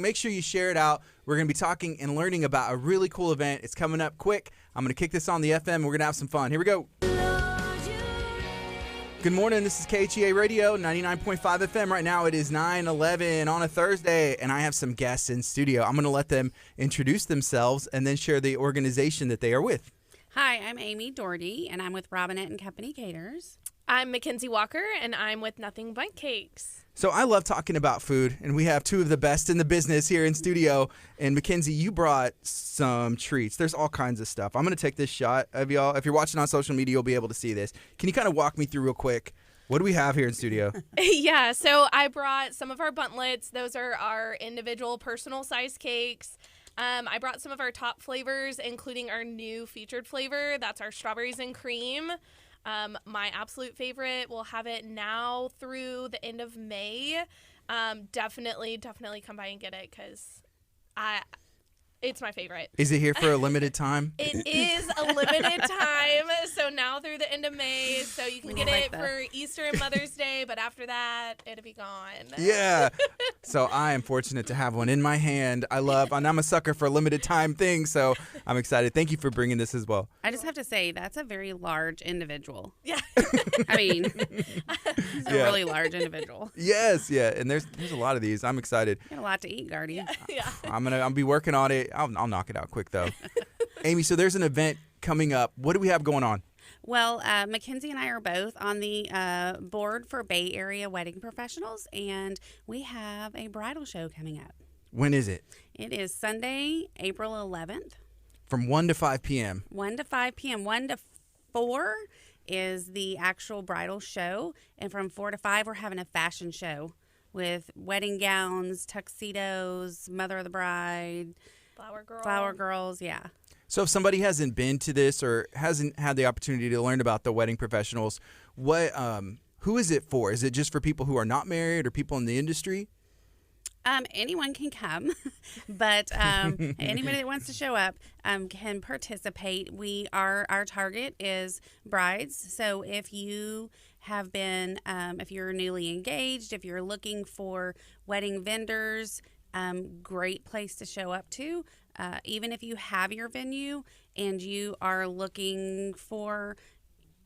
Make sure you share it out. We're going to be talking and learning about a really cool event. It's coming up quick. I'm going to kick this on the FM, and we're going to have some fun. Here we go. Good morning. This is KHEA Radio, 99.5 FM. Right now it is 9:11 on a Thursday, and I have some guests in studio. I'm going to let them introduce themselves and then share the organization that they are with. Hi, I'm Amy Doherty, and I'm with Robinette and Company Caterers. I'm Mackenzie Walker, and I'm with Nothing But Cakes. So I love talking about food, and we have two of the best in the business here in studio. And Mackenzie, you brought some treats. There's all kinds of stuff. I'm going to take this shot of y'all. If you're watching on social media, you'll be able to see this. Can you kind of walk me through real quick? What do we have here in studio? Yeah, so I brought some of our buntlets. Those are our individual personal size cakes. I brought some of our top flavors, including our new featured flavor. That's our strawberries and cream. My absolute favorite, we'll have it now through the end of May. Definitely come by and get it because it's my favorite. Is it here for a limited time? It is a limited time, so now through the end of May, so you can get it for Easter and Mother's Day, but after that, it'll be gone. Yeah. So I am fortunate to have one in my hand. And I'm a sucker for limited time things, so I'm excited. Thank you for bringing this as well. I just have to say, that's a very large individual. Yeah. I mean, it's a really large individual. Yes, yeah, and there's a lot of these. I'm excited. You got a lot to eat, Guardian. Yeah. I'll be working on it. I'll knock it out quick, though. Amy, so there's an event coming up. What do we have going on? Well, Mackenzie and I are both on the board for Bay Area wedding professionals, and we have a bridal show coming up. When is it? It is Sunday, April 11th. From 1 to 5 p.m. 1 to 5 p.m. 1 to 4 is the actual bridal show, and from 4 to 5, we're having a fashion show with wedding gowns, tuxedos, mother of the bride, flower girls, yeah. So if somebody hasn't been to this or hasn't had the opportunity to learn about the wedding professionals, who is it for? Is it just for people who are not married or people in the industry? Anyone can come, but anybody that wants to show up can participate. Our target is brides. So if you have been, if you're newly engaged, if you're looking for wedding vendors, great place to show up to. Even if you have your venue and you are looking for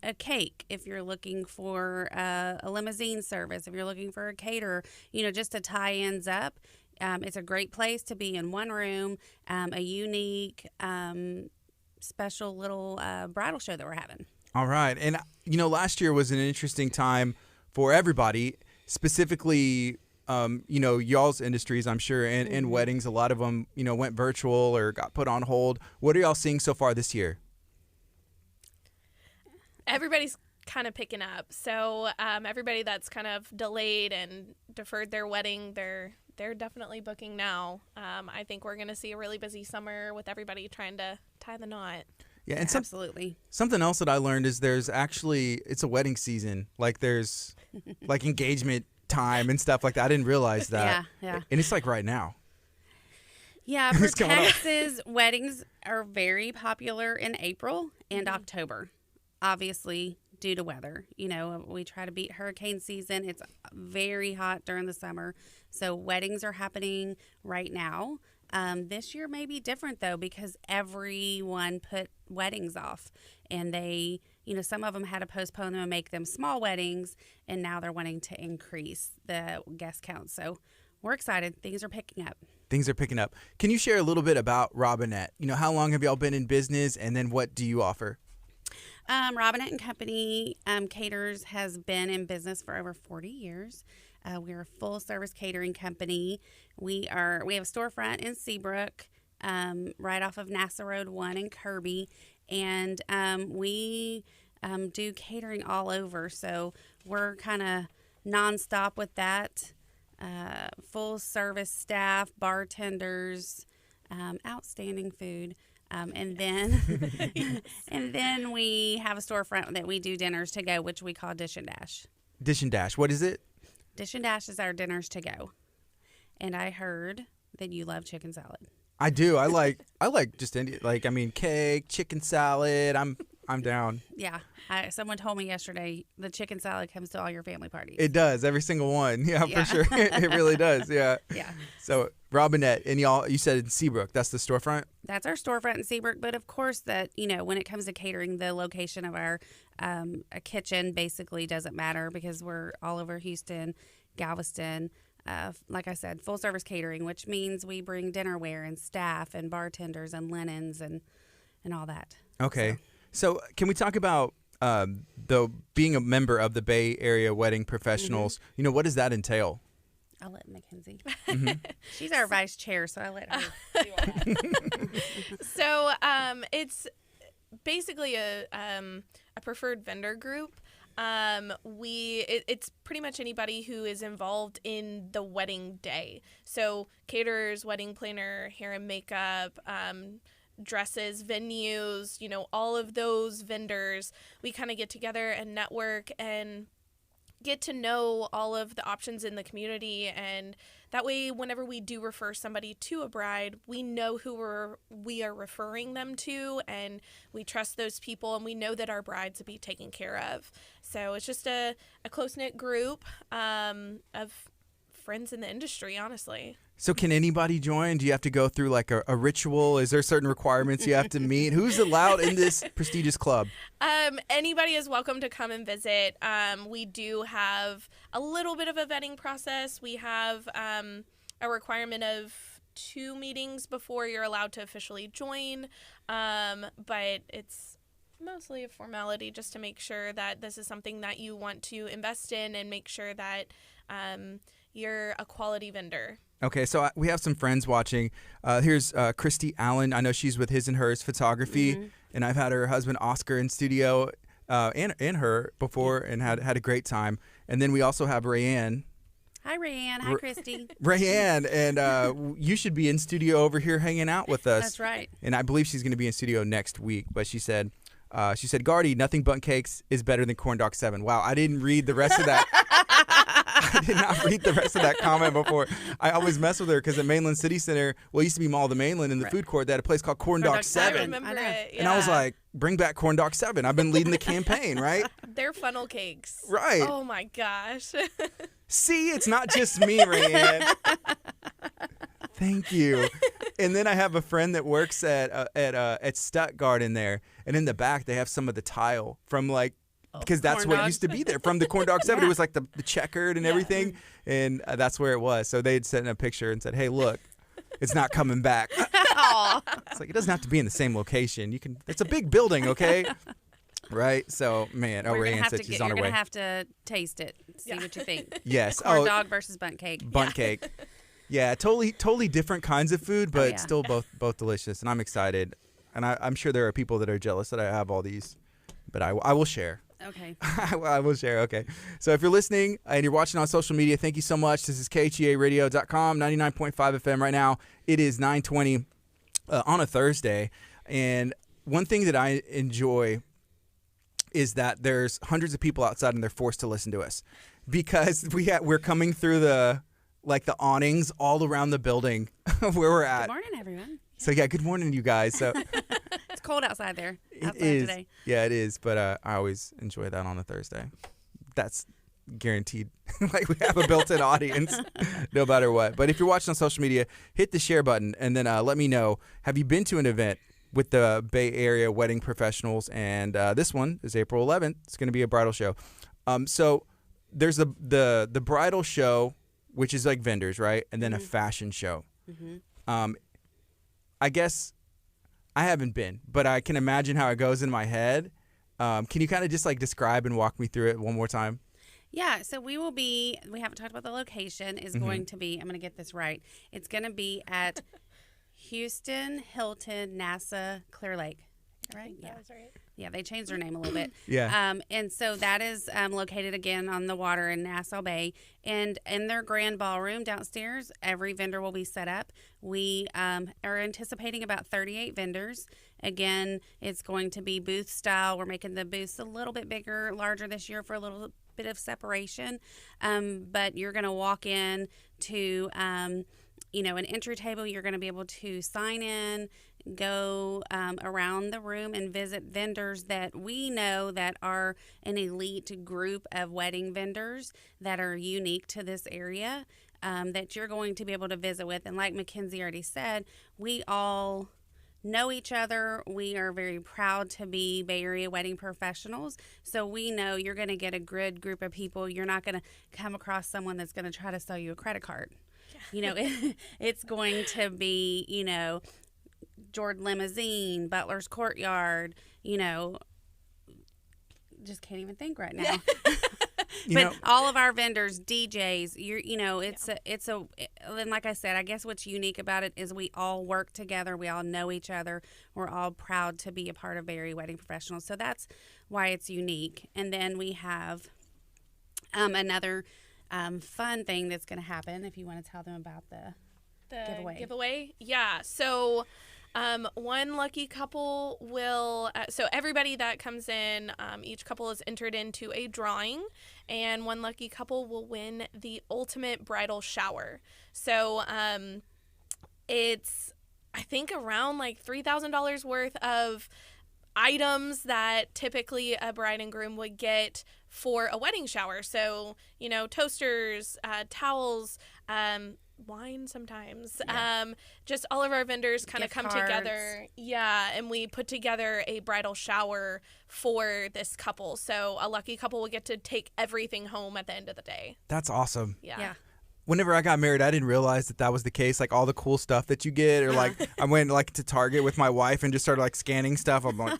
a cake, if you're looking for a limousine service, if you're looking for a caterer, just to tie ends up, it's a great place to be in one room, a unique, special little bridal show that we're having. All right. And, last year was an interesting time for everybody, specifically y'all's industries, I'm sure, and weddings. A lot of them, went virtual or got put on hold. What are y'all seeing so far this year? Everybody's kind of picking up. So everybody that's kind of delayed and deferred their wedding, they're definitely booking now. I think we're going to see a really busy summer with everybody trying to tie the knot. Yeah, and absolutely. Something else that I learned is it's a wedding season. Like there's like engagement time and stuff like that. I didn't realize that. Yeah. And it's like right now. Yeah, for Texas, weddings are very popular in April and October. Obviously, due to weather. We try to beat hurricane season. It's very hot during the summer. So weddings are happening right now. This year may be different, though, because everyone put weddings off. And they, some of them had to postpone them and make them small weddings. And now they're wanting to increase the guest count. So we're excited. Things are picking up. Can you share a little bit about Robinette? How long have y'all been in business, and then what do you offer? Robinette and Company Caterers has been in business for over 40 years. We're a full-service catering company. We have a storefront in Seabrook, right off of NASA Road 1 in Kirby, and we do catering all over. So we're kind of nonstop with that. Full-service staff, bartenders, outstanding food. And then we have a storefront that we do dinners to go, which we call Dish and Dash. Dish and Dash. What is it? Dish and Dash is our dinners to go. And I heard that you love chicken salad. I do. I like just cake, chicken salad. I'm I'm down. Yeah. Someone told me yesterday the chicken salad comes to all your family parties. It does, every single one. Yeah, Yeah. for sure. It really does. Yeah. Yeah. So Robinette, and y'all, you said in Seabrook, that's the storefront? That's our storefront in Seabrook. But of course, that when it comes to catering, the location of our a kitchen basically doesn't matter because we're all over Houston, Galveston. Like I said, full service catering, which means we bring dinnerware and staff and bartenders and linens and all that. Okay. So can we talk about being a member of the Bay Area Wedding Professionals? Mm-hmm. What does that entail? I'll let Mackenzie. Mm-hmm. She's our vice chair, so I let her do all that. So it's basically a preferred vendor group. It's pretty much anybody who is involved in the wedding day. So caterers, wedding planner, hair and makeup, dresses, venues, all of those vendors. We kind of get together and network and get to know all of the options in the community, and that way whenever we do refer somebody to a bride, we know who we are referring them to, and we trust those people, and we know that our brides will be taken care of. So it's just a close-knit group of friends in the industry, honestly. So can anybody join? Do you have to go through like a ritual? Is there certain requirements you have to meet? Who's allowed in this prestigious club? Anybody is welcome to come and visit. We do have a little bit of a vetting process. We have a requirement of 2 meetings before you're allowed to officially join, but it's mostly a formality just to make sure that this is something that you want to invest in and make sure that you're a quality vendor. Okay, so we have some friends watching. Here's Christy Allen. I know she's with His and Hers Photography, Mm-hmm. and I've had her husband Oscar in studio and her before and had a great time. And then we also have Rayanne. Hi, Rayanne. Hi, Christy. Rayanne, and you should be in studio over here hanging out with us. That's right. And I believe she's going to be in studio next week. But she said, Gardy, nothing but cakes is better than corn dog 7. Wow, I didn't read the rest of that. I did not read the rest of that comment before. I always mess with her because at Mainland City Center, it used to be Mall of the Mainland, in the food court, they had a place called Corn Dog 7. I remember it. Yeah. And I was like, bring back Corn Dog 7. I've been leading the campaign, right? They're funnel cakes. Right. Oh my gosh. See, it's not just me, Rayanne. Thank you. And then I have a friend that works at Stuttgart in there, and in the back they have some of the tile from because that's what used to be there from the Corn Dog 7. Yeah. It was like the checkered and everything, and that's where it was. So they'd sent in a picture and said, "Hey, look, it's not coming back." It's like it doesn't have to be in the same location. It's a big building, okay? Right? So, man, Rayanne said she's on her way. You're going to have to taste it, see what you think. Yes. Corn dog versus bundt cake. Bundt cake. Yeah, totally different kinds of food, but yeah. still both delicious, and I'm excited. And I'm sure there are people that are jealous that I have all these, but I will share. Okay. I will share. Okay. So if you're listening and you're watching on social media, thank you so much. This is KHEARadio.com, 99.5 FM right now. It is 9:20 on a Thursday. And one thing that I enjoy is that there's hundreds of people outside and they're forced to listen to us because we're coming through the awnings all around the building where we're at. Good morning, everyone. So yeah, good morning, you guys. So It's cold outside there. it is. Today. Yeah, it is. But I always enjoy that on a Thursday. That's guaranteed. We have a built-in audience no matter what. But if you're watching on social media, hit the share button and then let me know. Have you been to an event with the Bay Area Wedding Professionals? And this one is April 11th. It's going to be a bridal show. So there's the bridal show, which is like vendors, right? And then a fashion show. Mm-hmm. I guess I haven't been, but I can imagine how it goes in my head. Can you kind of just describe and walk me through it one more time? Yeah, so we haven't talked about the location, is going to be, I'm going to get this right. It's going to be at Houston, Hilton, NASA, Clear Lake. Right? Yeah. That's right. Yeah, they changed their name a little bit. Yeah. And so that is located again on the water in Nassau Bay. And in their grand ballroom downstairs, every vendor will be set up. We are anticipating about 38 vendors. Again, it's going to be booth style. We're making the booths a little bit bigger, larger this year for a little bit of separation. But you're going to walk in to an entry table. You're going to be able to sign in, go around the room and visit vendors that we know that are an elite group of wedding vendors that are unique to this area, that you're going to be able to visit with. And like Mackenzie already said, we all know each other. We are very proud to be Bay Area wedding professionals. So we know you're going to get a good group of people. You're not going to come across someone that's going to try to sell you a credit card. You know, it's going to be, you know, Jordan Limousine, Butler's Courtyard, you know, just can't even think right now. But all of our vendors, DJs, you know, it's and like I said, I guess what's unique about it is we all work together. We all know each other. We're all proud to be a part of Bay Area Wedding Professionals. So that's why it's unique. And then we have another fun thing that's going to happen. If you want to tell them about the giveaway. Yeah. So one lucky couple will, so everybody that comes in, each couple is entered into a drawing, and one lucky couple will win the ultimate bridal shower. So it's, I think, around like $3,000 worth of items that typically a bride and groom would get for a wedding shower. So, you know, toasters, towels, wine sometimes. Just all of our vendors kind of come together. Yeah, and we put together a bridal shower for this couple. So a lucky couple will get to take everything home at the end of the day. That's awesome. Yeah. Whenever I got married, I didn't realize that was the case. Like all the cool stuff that you get, or like I went like to Target with my wife and just started like scanning stuff. I'm like,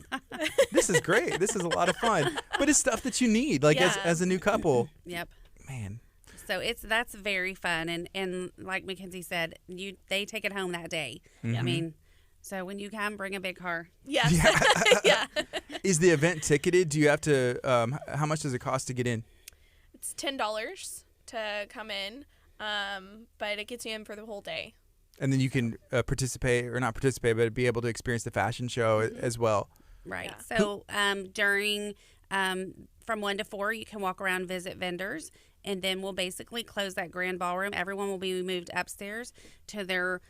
this is great. This is a lot of fun. But it's stuff that you need, like as a new couple. Yep. Man. So that's very fun, and like Mackenzie said, they take it home that day. Mm-hmm. I mean, so when you come, bring a big car. Yes. Yeah. Is the event ticketed? Do you have to? How much does it cost to get in? It's $10 to come in, but it gets you in for the whole day. And then you can participate, or not participate, but be able to experience the fashion show as well. Right. Yeah. So during from 1 to 4, you can walk around, visit vendors. And then we'll basically close that grand ballroom. Everyone will be moved upstairs to their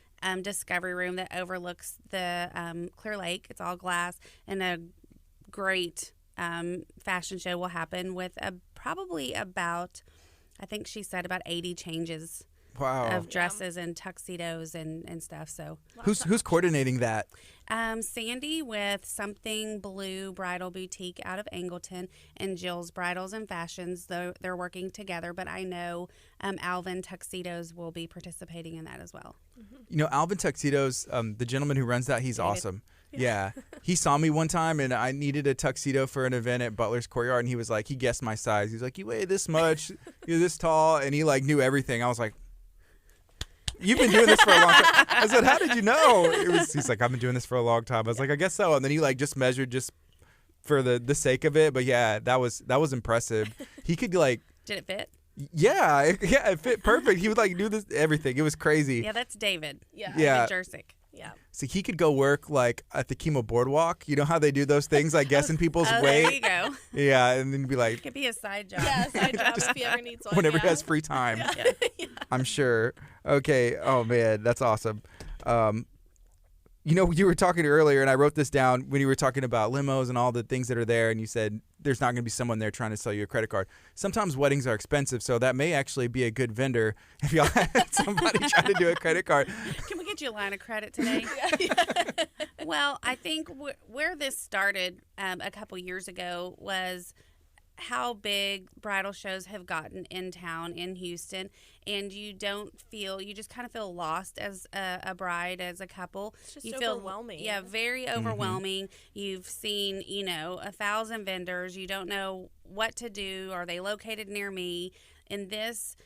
discovery room that overlooks the Clear Lake. It's all glass. And a great fashion show will happen with probably about, I think she said, about 80 changes of dresses and tuxedos and stuff. So who's coordinating that? Sandy with Something Blue Bridal Boutique out of Angleton, and Jill's Bridals and Fashions. They're working together, but I know Alvin Tuxedos will be participating in that as well. You know, Alvin Tuxedos, the gentleman who runs that, he's awesome. Yeah. He saw me one time, and I needed a tuxedo for an event at Butler's Courtyard, and he was like, he guessed my size. He's like, you weigh this much, you're this tall, and he like knew everything. I was like, you've been doing this for a long time. I said, how did you know? He's like, I've been doing this for a long time. I was like, I guess so. And then he like just measured just for the sake of it. But yeah, that was impressive. He could like. Did it fit? Yeah, it fit perfect. He would like do this everything. It was crazy. Yeah, that's David. Yeah. David Jersick. Yeah. So he could go work like at the Chemo Boardwalk. You know how they do those things, like guessing people's weight? There you go. Yeah, and then be like. It could be a side job. Yeah, side job if he ever needs one. Whenever he has free time. Yeah. I'm sure. Okay. Oh, man. That's awesome. You know, you were talking earlier, and I wrote this down when you were talking about limos and all the things that are there, and you said there's not going to be someone there trying to sell you a credit card. Sometimes weddings are expensive, so that may actually be a good vendor if y'all had somebody trying to do a credit card. Can we get you a line of credit today? Well, I think where this started a couple years ago was how big bridal shows have gotten in town in Houston, and you just kind of feel lost as a bride, as a couple. It's just you feel overwhelming. Yeah, very overwhelming. You've seen 1,000 vendors. You don't know what to do. Are they located near me? In this,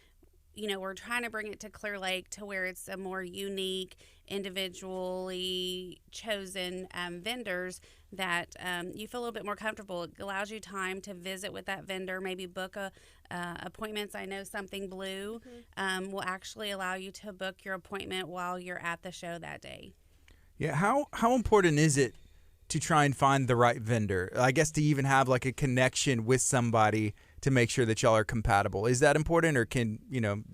we're trying to bring it to Clear Lake to where it's a more unique, individually chosen vendors that you feel a little bit more comfortable. It allows you time to visit with that vendor, maybe book appointments. I know Something Blue will actually allow you to book your appointment while you're at the show that day. Yeah, how important is it to try and find the right vendor? I guess to even have like a connection with somebody to make sure that y'all are compatible. Is that important, or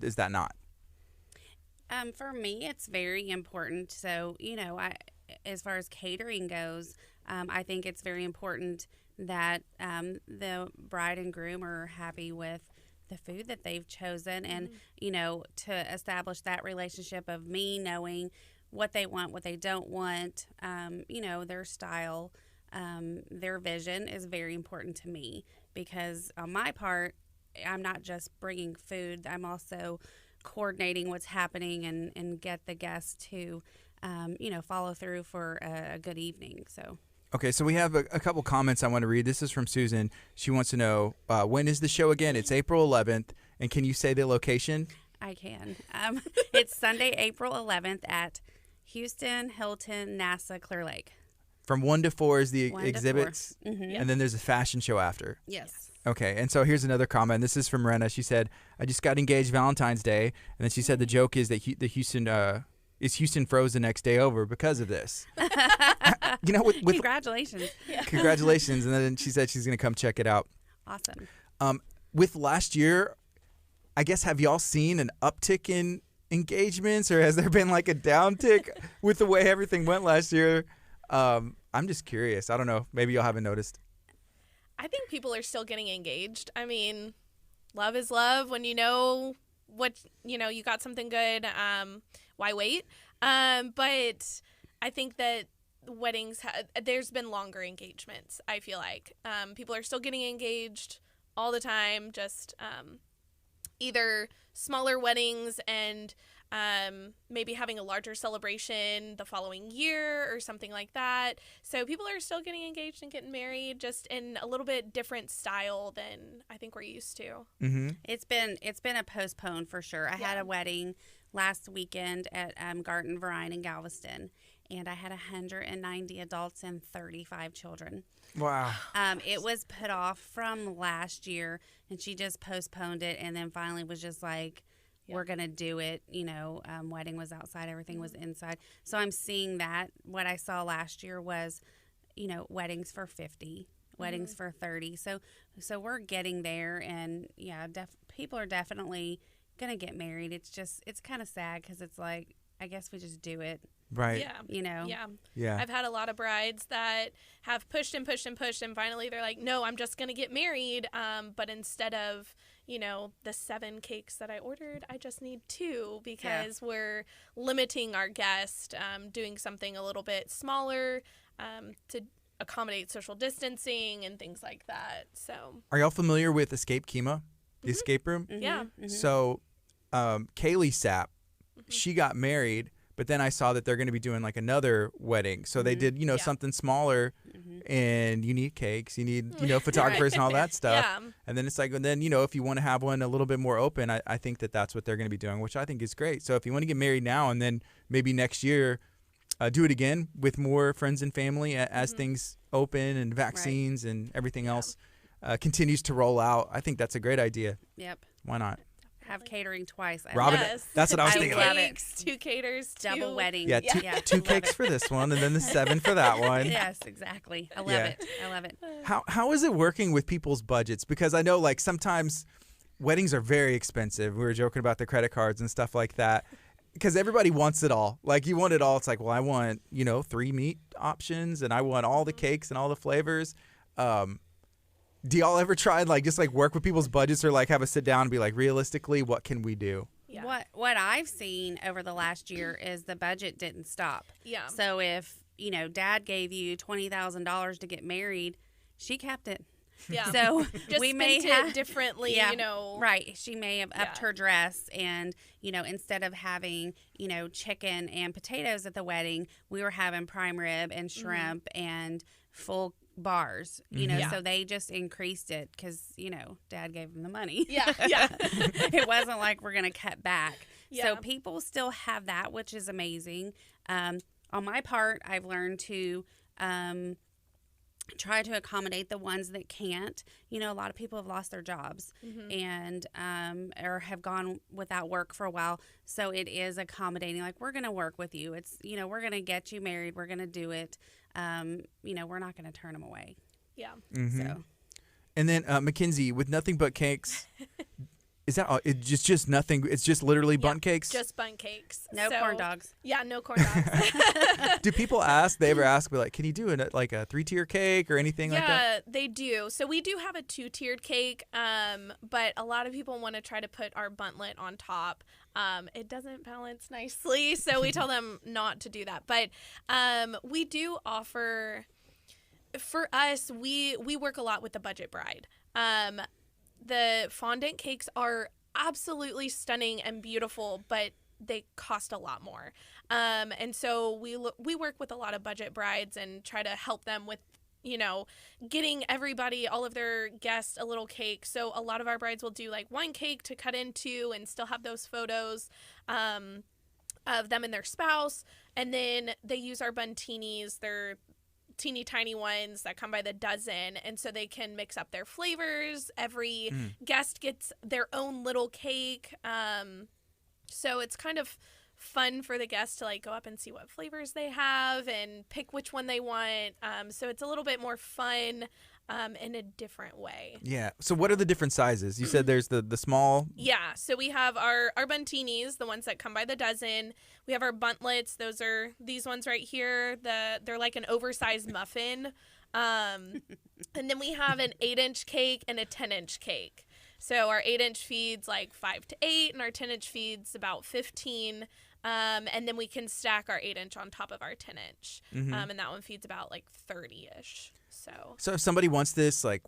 is that not? For me, it's very important. So, as far as catering goes, I think it's very important that the bride and groom are happy with the food that they've chosen, and to establish that relationship of me knowing what they want, what they don't want, their style, their vision is very important to me, because on my part, I'm not just bringing food, I'm also coordinating what's happening and get the guests to follow through for a good evening. So Okay, so we have a couple comments I want to read. This is from Susan. She wants to know, when is the show again? It's April 11th. And can you say the location? I can. It's Sunday, April 11th at Houston, Hilton, NASA, Clear Lake. From 1 to 4 is the 1 to exhibits. 4. Mm-hmm. And then there's a fashion show after. Yes. Okay, and so here's another comment. This is from Renna. She said, I just got engaged Valentine's Day. And then she said the joke is that Houston froze the next day over because of this. With Congratulations. Congratulations. And then she said she's going to come check it out. Awesome. With last year, I guess, have y'all seen an uptick in engagements, or has there been like a downtick with the way everything went last year? I'm just curious. I don't know. Maybe y'all haven't noticed. I think people are still getting engaged. I mean, love is love. When you know what, you got something good, why wait? But I think that weddings, there's been longer engagements, I feel like. People are still getting engaged all the time, just either smaller weddings and maybe having a larger celebration the following year or something like that. So people are still getting engaged and getting married, just in a little bit different style than I think we're used to. Mm-hmm. It's been a postpone for sure. I had a wedding last weekend at Garden Variety in Galveston, and I had 190 adults and 35 children. Wow. It was put off from last year, and she just postponed it, and then finally was just like, we're going to do it. Wedding was outside, everything was inside. So I'm seeing that. What I saw last year was, weddings for 50, weddings for 30. So we're getting there, and people are definitely going to get married. It's kind of sad, because it's like, I guess we just do it. Right. Yeah. Yeah. I've had a lot of brides that have pushed and pushed and pushed, and finally they're like, no, I'm just going to get married. But instead of, the 7 cakes that I ordered, I just need 2, because we're limiting our guest, doing something a little bit smaller to accommodate social distancing and things like that. So, are y'all familiar with Escape KHEA, the escape room? Mm-hmm. Yeah. Mm-hmm. So Kaylee Sapp, she got married, but then I saw that they're going to be doing like another wedding. So they did, something smaller, and you need cakes, you need, photographers and all that stuff. Yeah. And then it's like, and then, if you want to have one a little bit more open, I think that's what they're going to be doing, which I think is great. So if you want to get married now, and then maybe next year, do it again with more friends and family as things open and vaccines and everything else continues to roll out. I think that's a great idea. Yep. Why not? Have catering twice. Robin, Yes. that's what I was 2 thinking. love it. cakes, 2 caters, Double 2 wedding. Yeah, two love cakes it. for this one, and then the 7 for that one. Yes, exactly. I love it. I love it. How is it working with people's budgets? Because I know, like, sometimes weddings are very expensive. We were joking about the credit cards and stuff like that, because everybody wants it all. Like, you want it all. It's like, well, I want 3 meat options, and I want all the cakes and all the flavors. Do y'all ever try and just work with people's budgets, or have a sit down and be like, realistically, what can we do? Yeah. What I've seen over the last year is the budget didn't stop. Yeah. So if Dad gave you $20,000 to get married, she kept it. Yeah. So Just we may spent have it differently, Right. She may have upped Yeah. her dress, and instead of having chicken and potatoes at the wedding, we were having prime rib and shrimp and full bars. Yeah. So they just increased it because Dad gave them the money. Yeah. It wasn't like we're gonna cut back. Yeah. So people still have that, which is amazing. On my part, I've learned to try to accommodate the ones that can't. A lot of people have lost their jobs and or have gone without work for a while. So it is accommodating. Like, we're going to work with you. It's, we're going to get you married. We're going to do it. We're not going to turn them away. Yeah. Mm-hmm. So And then, Mackenzie, with Nothing But Cakes, Is that all? It's just nothing? It's just literally bundt cakes? Just bundt cakes. No corn dogs. Yeah, no corn dogs. Do people ask? They ever ask, like, can you do like a 3-tier cake or anything like that? Yeah, they do. So we do have a 2-tiered cake, but a lot of people want to try to put our buntlet on top. It doesn't balance nicely, so we tell them not to do that. But we do offer, for us, we work a lot with the budget bride. The fondant cakes are absolutely stunning and beautiful, but they cost a lot more. And so we work with a lot of budget brides and try to help them with, getting everybody, all of their guests, a little cake. So a lot of our brides will do like one cake to cut into and still have those photos of them and their spouse. And then they use our buntinis. They're teeny tiny ones that come by the dozen, and so they can mix up their flavors. Every guest gets their own little cake, so it's kind of fun for the guests to like go up and see what flavors they have and pick which one they want. So it's a little bit more fun in a different way. Yeah. So what are the different sizes? You said there's the small. Yeah. So we have our buntinis, the ones that come by the dozen. We have our buntlets. Those are these ones right here. They're like an oversized muffin. And then we have an 8-inch cake and a 10-inch cake. So our 8-inch feeds like 5 to 8, and our 10-inch feeds about 15. And then we can stack our 8-inch on top of our 10-inch. And that one feeds about like 30-ish. So if somebody wants this like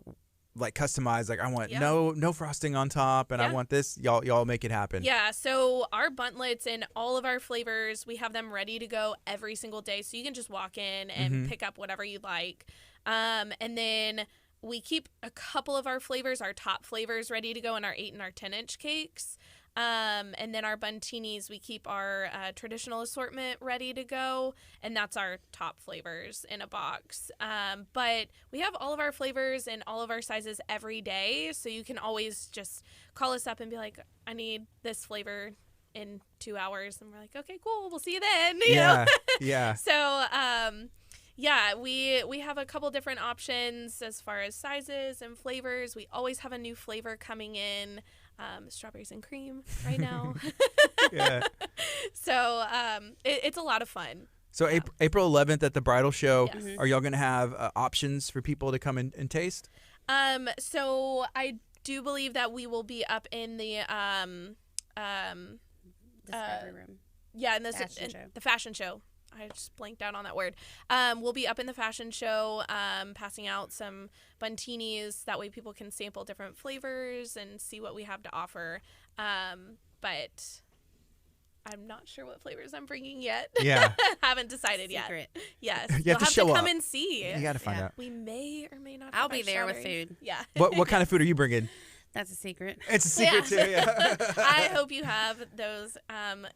customized, like I want no frosting on top, and I want this, y'all make it happen. Yeah. So our buntlets and all of our flavors, we have them ready to go every single day. So you can just walk in and pick up whatever you like. And then we keep a couple of our flavors, our top flavors, ready to go in our 8 and our 10-inch cakes. And then our buntinis, we keep our traditional assortment ready to go, and that's our top flavors in a box. But we have all of our flavors and all of our sizes every day, so you can always just call us up and be like, I need this flavor in 2 hours, and we're like, okay, cool, we'll see you then. You know? Yeah. So, yeah, we have a couple different options as far as sizes and flavors. We always have a new flavor coming in. Strawberries and cream right now. Yeah. So it's a lot of fun. So April 11th at the Bridal Show, are y'all going to have options for people to come and taste? So I do believe that we will be up in the Discovery room. Yeah, in Fashion the fashion show. I just blanked out on that word. We'll be up in the fashion show, passing out some buntinis. That way people can sample different flavors and see what we have to offer. But I'm not sure what flavors I'm bringing yet. Yeah. Haven't decided Secret. yet. Yes. You have to show come up. and see. You got to find out. We may or may not I'll have be our there with strawberries. food. Yeah. What kind of food are you bringing? That's a secret. It's a secret too. Yeah. I hope you have those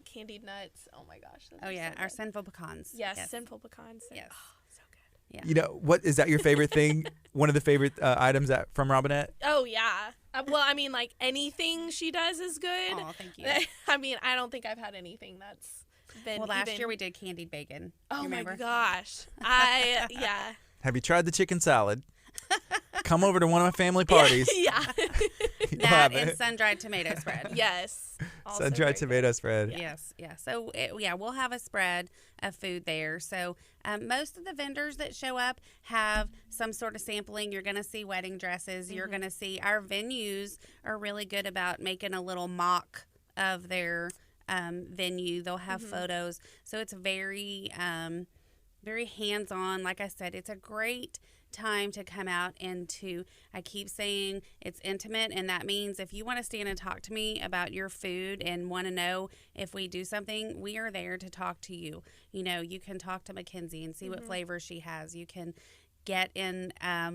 candied nuts. Oh my gosh. Oh yeah, so our good. sinful pecans. Yes, sinful pecans. Yes. Oh, so good. Yeah. You know, what is that your favorite thing? One of the favorite items from Robinette? Oh yeah. Well, I mean, like anything she does is good. Oh, thank you. I mean, I don't think I've had anything that's been. Well, last even... year we did candied bacon. Oh You my remember? gosh. Yeah. Have you tried the chicken salad? Come over to one of my family parties. Yeah. You'll That have and it. sun-dried tomato spread. Yes. Also Sun-dried very good. tomato spread. Yes, yeah. So, we'll have a spread of food there. So, most of the vendors that show up have some sort of sampling. You're going to see wedding dresses. You're going to see our venues are really good about making a little mock of their venue. They'll have photos. So, it's very, very hands-on. Like I said, it's a great time to come out and I keep saying it's intimate, and that means if you want to stand and talk to me about your food and want to know if we do something, we are there to talk to you. You know, you can talk to Mackenzie and see what flavors she has. You can get in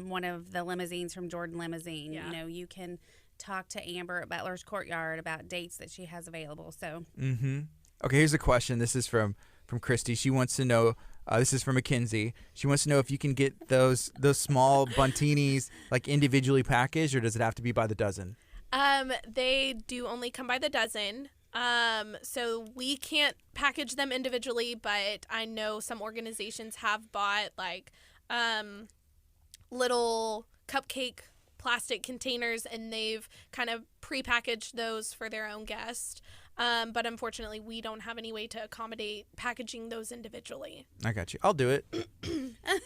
one of the limousines from Jordan Limousine. Yeah. You know, you can talk to Amber at Butler's Courtyard about dates that she has available. So Okay, here's a question. This is from Christy. She wants to know. This is from Mackenzie. She wants to know if you can get those small buntinis like individually packaged, or does it have to be by the dozen? They do only come by the dozen. So we can't package them individually, but I know some organizations have bought like little cupcake plastic containers, and they've kind of prepackaged those for their own guest. But unfortunately, we don't have any way to accommodate packaging those individually. I got you. I'll do it.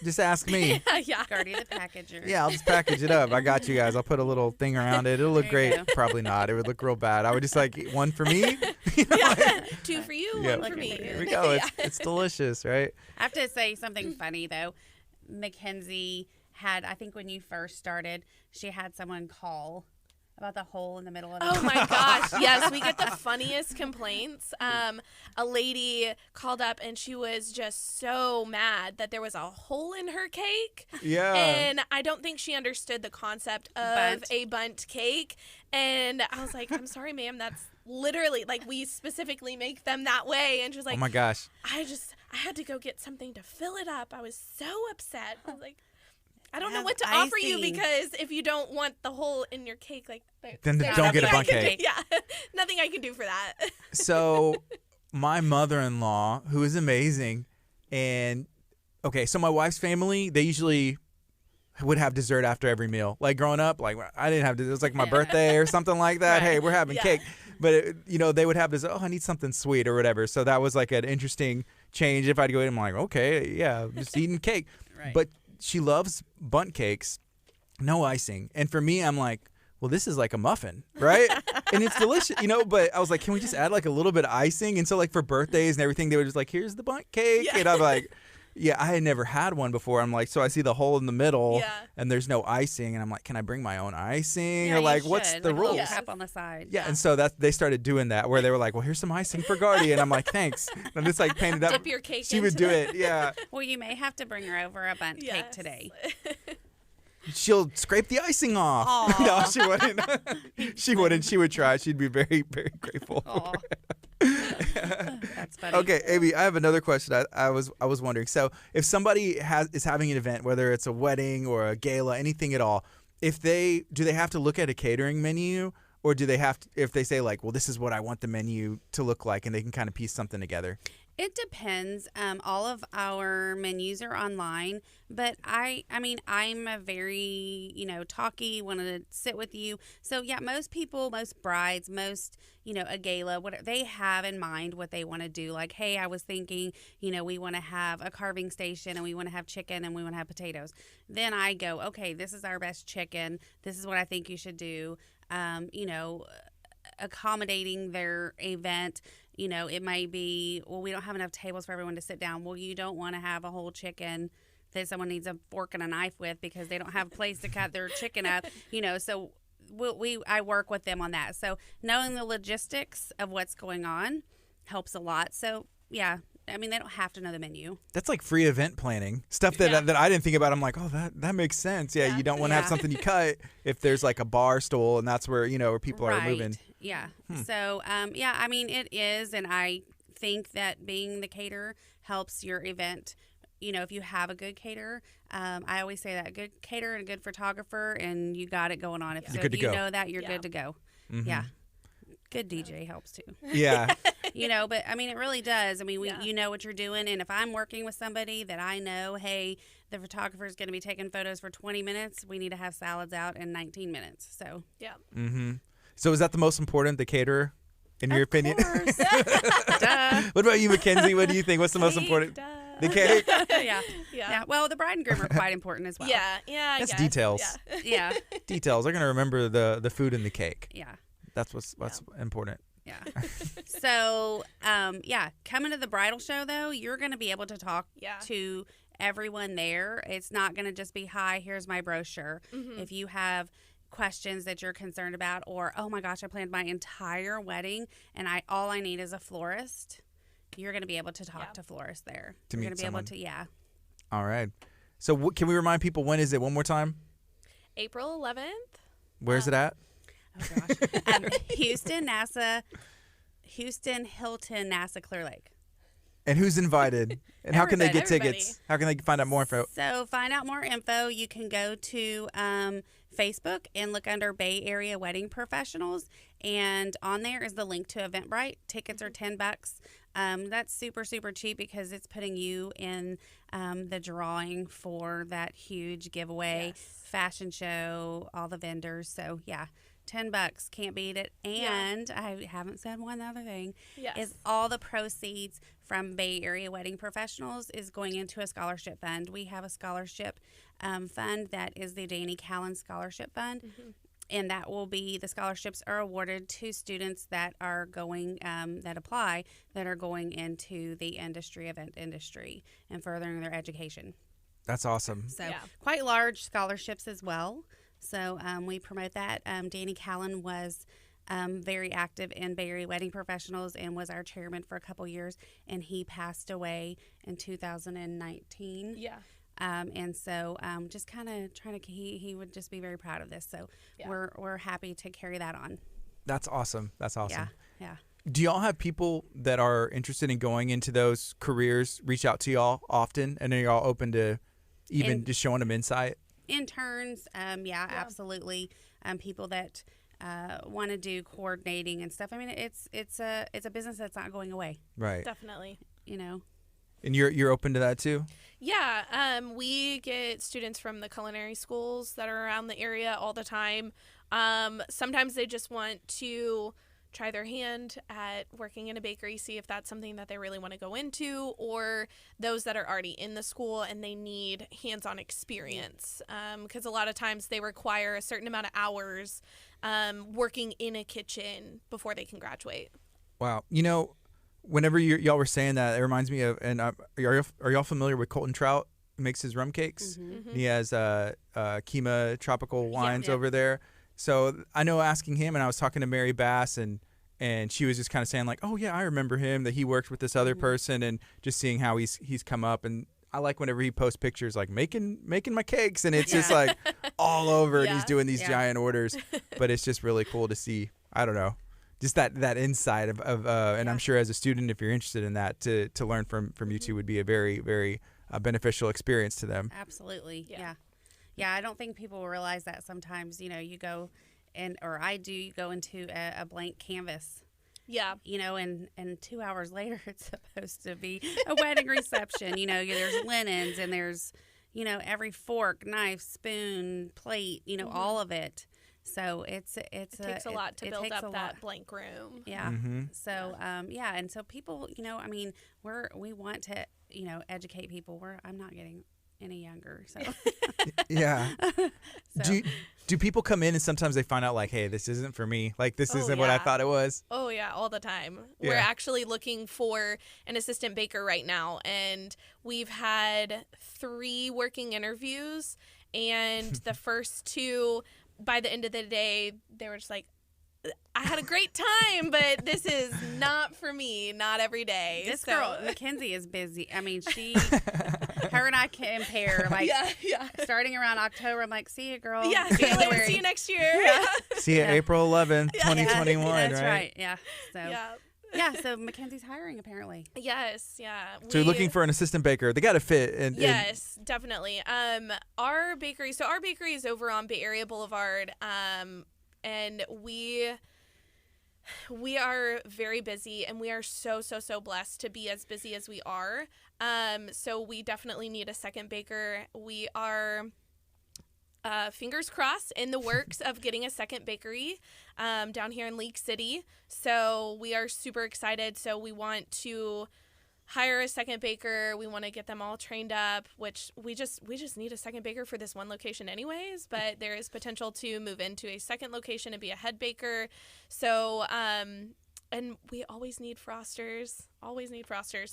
Just ask me. Yeah. Gertie the packager. Yeah, I'll just package it up. I got you guys. I'll put a little thing around it. It'll look There you great. go. Probably not. It would look real bad. I would just like one for me. Yeah. 2 for you, Yeah. 1 for me. Here we go. It's delicious, right? I have to say something funny though. Mackenzie had, I think when you first started, she had someone call about the hole in the middle of the Oh my gosh. Yes, we get the funniest complaints. A lady called up and she was just so mad that there was a hole in her cake. Yeah. And I don't think she understood the concept of Bunt. a bunt cake. And I was like, I'm sorry, ma'am, that's literally, like, we specifically make them that way. And she was like, Oh my gosh. I had to go get something to fill it up. I was so upset. I was like, I don't know Has what to offer you, icing. because if you don't want the hole in your cake, like, Then there's don't get a nothing I bundt can cake. do. Yeah, nothing I can do for that. So my mother-in-law, who is amazing, and okay, so my wife's family, they usually would have dessert after every meal. Like growing up, like I didn't have dessert. It was like my birthday or something like that. Right. Hey, we're having Yeah. cake. But they would have this. Oh, I need something sweet or whatever. So that was like an interesting change. If I'd go in, I'm like, okay, yeah, I'm just eating cake. Right. But she loves bundt cakes, no icing. And for me, I'm like, well, this is like a muffin, right? And it's delicious, but I was like, can we just add like a little bit of icing? And so like for birthdays and everything, they were just like, here's the bundt cake. Yeah. And I'm like, yeah, I had never had one before. I'm like, so I see the hole in the middle Yeah. and there's no icing. And I'm like, can I bring my own icing? Yeah, or you like, what's should. the Like a little rules? cup on the side. Yeah, and so they started doing that where they were like, well, here's some icing for Gardy. And I'm like, thanks. And I'm just like painted up. Dip your cake She would into do it. it, yeah. Well, you may have to bring her over a bundt cake Yes. today. She'll scrape the icing off. Aw. No, she wouldn't. She wouldn't. She would try. She'd be very, very grateful. Aw. That's funny. Okay, Amy, I have another question. I was wondering. So, if somebody is having an event, whether it's a wedding or a gala, anything at all, do they have to look at a catering menu, or do they have to, if they say like, well, this is what I want the menu to look like, and they can kind of piece something together? It depends. All of our menus are online, but I mean, I'm a very, talky, want to sit with you. So yeah, most people, most brides, most, a gala, whatever, they have in mind what they want to do. Like, hey, I was thinking, we want to have a carving station and we want to have chicken and we want to have potatoes. Then I go, okay, this is our best chicken. This is what I think you should do. Accommodating their event. It might be, well, we don't have enough tables for everyone to sit down. Well, you don't want to have a whole chicken that someone needs a fork and a knife with because they don't have a place to cut their chicken up, so I work with them on that. So knowing the logistics of what's going on helps a lot. So yeah, I mean, they don't have to know the menu. That's like free event planning stuff that Yeah. that I didn't think about. I'm like, oh, that makes sense. Yeah, Yeah. you don't want to have Yeah. something you cut if there's like a bar stool and that's where where people are moving. Yeah. So, yeah, I mean, it is. And I think that being the caterer helps your event. If you have a good caterer, I always say that a good caterer and a good photographer, and you got it going on. If, You're so good if to you go. know that, you're Yeah. good to go. Mhm. Yeah. Good DJ helps too. Yeah. But I mean, it really does. I mean, Yeah. you know what you're doing. And if I'm working with somebody that I know, hey, the photographer is going to be taking photos for 20 minutes, we need to have salads out in 19 minutes. So, Yeah. Mm-hmm. So is that the most important, the caterer, in your opinion? course. Duh. What about you, Mackenzie? What do you think? What's the most Cake, important? duh. The cake? Yeah. Yeah. Yeah. Well, the bride and groom are quite important as well. Yeah. I That's guess. details. Yeah. Yeah. Details. They're gonna remember the food and the cake. Yeah. That's what's important. Yeah. So, coming to the bridal show, though, you're going to be able to talk Yeah. to everyone there. It's not going to just be, hi, here's my brochure. Mhm. If you have questions that you're concerned about, or, oh my gosh, I planned my entire wedding and all I need is a florist, you're going to be able to talk Yeah. to florists there. To you're meet going to be someone. able to, yeah. All right. So can we remind people, when is it one more time? April 11th. Where's it at? Oh gosh. Houston, Hilton, NASA, Clear Lake. And who's invited? And how can they get Everybody. tickets? How can they find out more info? So find out more info. You can go to Facebook and look under Bay Area Wedding Professionals. And on there is the link to Eventbrite. Tickets are $10. That's super, super cheap because it's putting you in the drawing for that huge giveaway, fashion show, all the vendors. So, yeah, $10, can't beat it. And I haven't said one other thing, is all the proceeds from Bay Area Wedding Professionals is going into a scholarship fund. We have a scholarship fund that is the Danny Callan Scholarship Fund. And that will be, the scholarships are awarded to students that are going, that apply, that are going into the event industry and furthering their education. That's awesome. So quite large scholarships as well. So we promote that. Danny Callan was very active in Bay Area Wedding Professionals and was our chairman for a couple years. And he passed away in 2019. Yeah. And so just kind of trying to, he would just be very proud of this. So we're happy to carry that on. That's awesome. That's awesome. Yeah. Do y'all have people that are interested in going into those careers reach out to y'all often? And are y'all open to even just showing them insight? Interns, absolutely. People that want to do coordinating and stuff. I mean, it's a business that's not going away. Right. Definitely. You know. And you're open to that too? Yeah, we get students from the culinary schools that are around the area all the time. Sometimes they just want to try their hand at working in a bakery, see if that's something that they really want to go into, or those that are already in the school and they need hands-on experience. Because a lot of times they require a certain amount of hours working in a kitchen before they can graduate. Wow. You know, whenever y'all were saying that, it reminds me of, and are y'all familiar with Colton Trout? He makes his rum cakes. He has KHEA tropical wines over there. So I know, asking him, and I was talking to Mary Bass, and she was just kind of saying like, oh yeah, I remember him, that he worked with this other person, and just seeing how he's come up. And I like whenever he posts pictures like making my cakes, and it's just like all over, and he's doing these giant orders. But it's just really cool to see. I don't know. Just that insight of and I'm sure as a student, if you're interested in that, to learn from you two would be a very, very beneficial experience to them. Absolutely. Yeah. I don't think people realize that sometimes, you know, you go you go into a blank canvas. Yeah. You know, and 2 hours later, it's supposed to be a wedding reception. You know, there's linens and there's, you know, every fork, knife, spoon, plate, you know, all of it. So it takes a lot to build up that blank room. Yeah. So and so people, you know, I mean, we want to, you know, educate people. I'm not getting any younger, so yeah. So. Do people come in and sometimes they find out like, hey, this isn't for me, like this isn't what I thought it was? Oh yeah, all the time. We're actually looking for an assistant baker right now, and we've had 3 working interviews, and the first 2, by the end of the day, they were just like, I had a great time, but this is not for me, not every day. This girl, Mackenzie, is busy. I mean, her and I compare, like, starting around October, I'm like, see you, girl. Yeah, see you later, see you next year. See you April 11th, 2021, That's right? right, yeah. So, so Mackenzie's hiring, apparently. Yes, yeah. So you're looking for an assistant baker. They got to fit. Yes, definitely. Our bakery is over on Bay Area Boulevard, and we are very busy, and we are so blessed to be as busy as we are. So we definitely need a second baker. We are fingers crossed in the works of getting a second bakery down here in League City. So we are super excited. So we want to hire a second baker. We want to get them all trained up, which we just need a second baker for this one location anyways, but there is potential to move into a second location and be a head baker. So, and we always need frosters.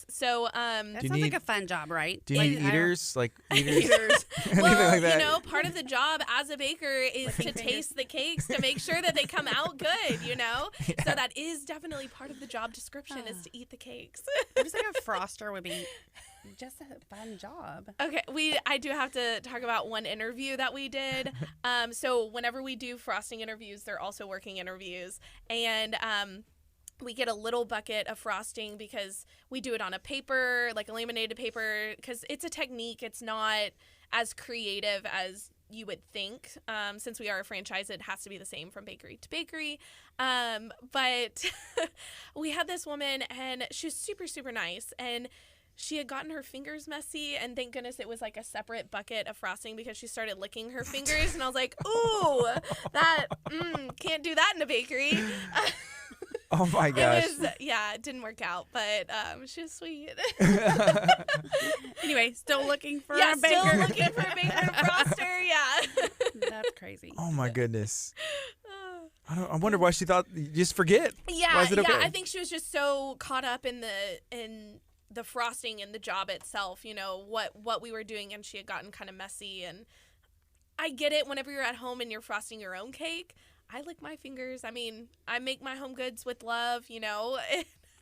So, that sounds like a fun job, right? Do you need eaters? Like eaters? Well, like that? You know, part of the job as a baker is to taste the cakes to make sure that they come out good, you know? Yeah. So that is definitely part of the job description is to eat the cakes. I just think a froster would be just a fun job. Okay, I do have to talk about one interview that we did. So whenever we do frosting interviews, they're also working interviews. And we get a little bucket of frosting because we do it on a paper, like a laminated paper, because it's a technique. It's not as creative as, you would think. Since we are a franchise, it has to be the same from bakery to bakery. But we had this woman, and she was super, super nice. And she had gotten her fingers messy, and thank goodness it was like a separate bucket of frosting because she started licking her fingers. And I was like, ooh, that, can't do that in a bakery. Oh my gosh. It didn't work out, but she was sweet. Anyway, still looking for Yeah, a baker. still looking for a baker and froster, yeah. That's crazy. Oh my goodness. I wonder why she thought you just forget. Yeah, Why is it okay? I think she was just so caught up in the frosting and the job itself, you know, what we were doing, and she had gotten kind of messy. And I get it, whenever you're at home and you're frosting your own cake, I lick my fingers. I mean, I make my home goods with love, you know.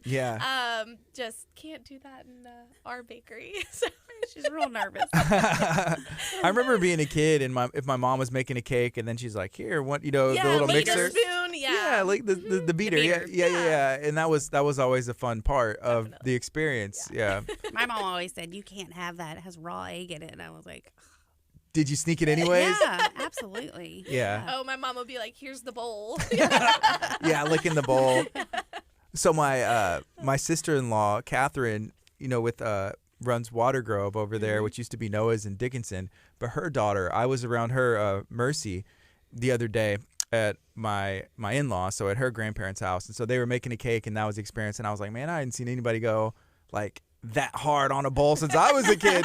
Yeah. Just can't do that in our bakery. So She's real nervous. I remember being a kid, and if my mom was making a cake, and then she's like, "Here, what, the little like mixer." a spoon, Yeah, like the beater. beater. Yeah. And that was always a fun part of Definitely. the experience. Yeah. My mom always said, you can't have that. It has raw egg in it. And I was like, Did you sneak it anyways? yeah, absolutely. Yeah. Oh, my mom would be like, "Here's the bowl." Yeah, licking the bowl. So my sister-in-law, Catherine, runs Water Grove over there, which used to be Noah's in Dickinson. But her daughter, I was around her, Mercy, the other day at my in-law, so at her grandparents' house. And so they were making a cake, and that was the experience. And I was like, man, I hadn't seen anybody go like that hard on a bowl since I was a kid.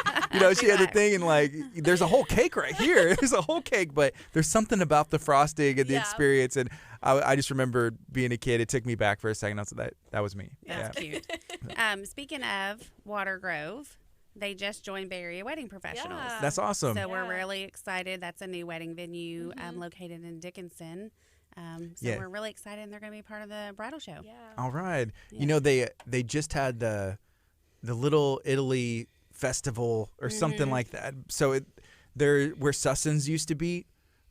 She had the thing, and like, there's a whole cake right here. There's a whole cake, but there's something about the frosting and the experience. And I just remember being a kid. It took me back for a second. I was like, that was me. That's cute. Speaking of Water Grove, they just joined Bay Area Wedding Professionals. Yeah. That's awesome. So we're really excited. That's a new wedding venue located in Dickinson. We're really excited, and they're going to be part of the bridal show. Yeah. All right. Yeah. They just had the Little Italy Festival or something like that. So where Susson's used to be,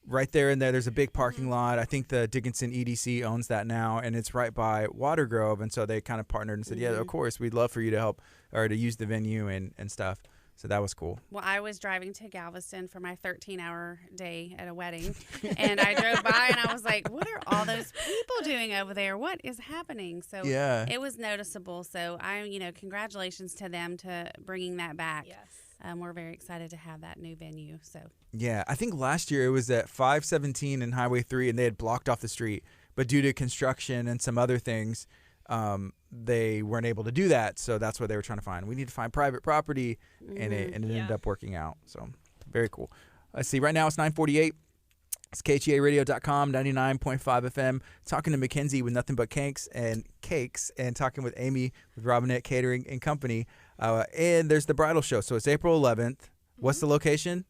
right there in there's a big parking lot. I think the Dickinson EDC owns that now, and it's right by Water Grove. And so they kind of partnered and said, yeah, of course, we'd love for you to help or to use the venue and stuff. So that was cool. Well, I was driving to Galveston for my 13-hour day at a wedding, and I drove by, and I was like, what are all those people doing over there? What is happening? So it was noticeable. So congratulations to them to bringing that back. Yes. We're very excited to have that new venue. So yeah, I think last year it was at 517 and Highway 3, and they had blocked off the street. But due to construction and some other things, they weren't able to do that. So that's what they were trying to find. We need to find private property, and it ended up working out. So very cool. Let's see. Right now it's 9:48. It's KHEARadio.com, 99.5 FM. Talking to Mackenzie with Nothing But Cakes, and talking with Amy with Robinette Catering and Company. And there's the bridal show. So it's April 11th. What's the location?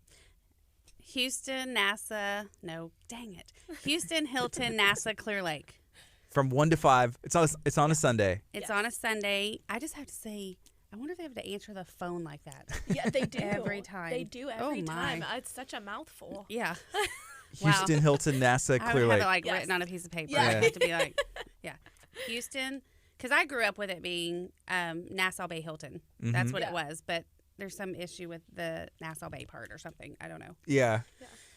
Houston, NASA. No, dang it. Houston, Hilton, NASA, Clear Lake. From 1 to 5. It's on a Sunday. It's on a Sunday. I just have to say, I wonder if they have to answer the phone like that. Yeah, they do. Every time. They do every time. My. It's such a mouthful. Yeah. Houston, Hilton, NASA, I Clear would Lake. have it written on a piece of paper. Yeah. I have to be like, Houston, because I grew up with it being Nassau Bay Hilton. That's what it was. But there's some issue with the Nassau Bay part or something. I don't know. Yeah.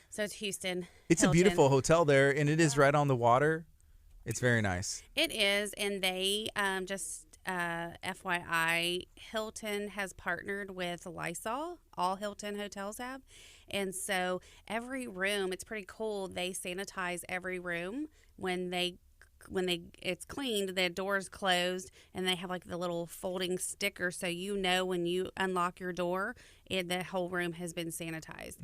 So it's Houston. It's Hilton. a beautiful hotel there, and it is right on the water. It's very nice. It is, and they just FYI, Hilton has partnered with Lysol. All Hilton hotels have, and so every room, it's pretty cool. They sanitize every room when it's cleaned, the door's closed, and they have like the little folding sticker, so when you unlock your door, the whole room has been sanitized.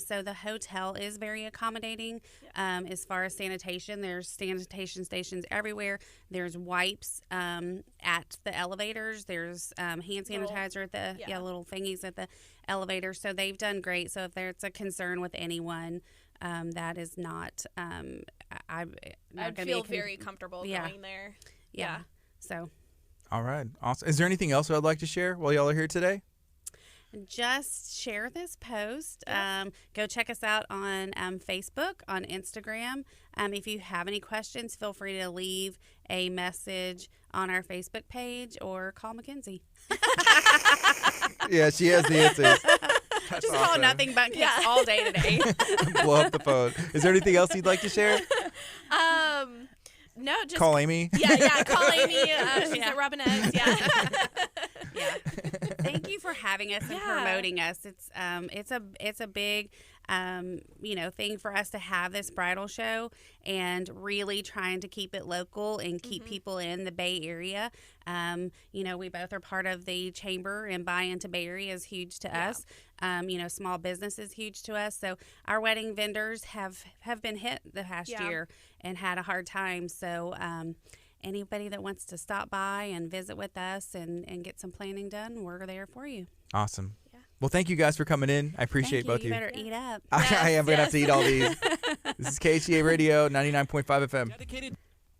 So the hotel is very accommodating as far as sanitation. There's sanitation stations everywhere. There's wipes at the elevators. There's hand sanitizer at the little thingies at the elevator. So they've done great. So if there's a concern with anyone, that is not. I'd feel very comfortable going there. Yeah. So. All right. Awesome. Is there anything else I'd like to share while y'all are here today? Just share this post. Go check us out on Facebook, on Instagram. If you have any questions, feel free to leave a message on our Facebook page or call Mackenzie. Yeah, she has the answers. Just Call awesome. nothing but cakes all day today. Blow up the phone. Is there anything else you'd like to share? No, just Call Amy. Yeah, call Amy. She's at Robinette's. Yeah. Yeah. Thank you for having us and promoting us. It's a big thing for us to have this bridal show and really trying to keep it local and keep people in the Bay Area. We both are part of the chamber, and Buy Into Bay Area is huge to us. Small business is huge to us. So our wedding vendors have been hit the past year and had a hard time. So anybody that wants to stop by and visit with us and get some planning done, we're there for you. Awesome. Yeah. Well, thank you guys for coming in. I appreciate both of you. You better eat up. I am going to have to eat all these. This is KHEA Radio 99.5 FM.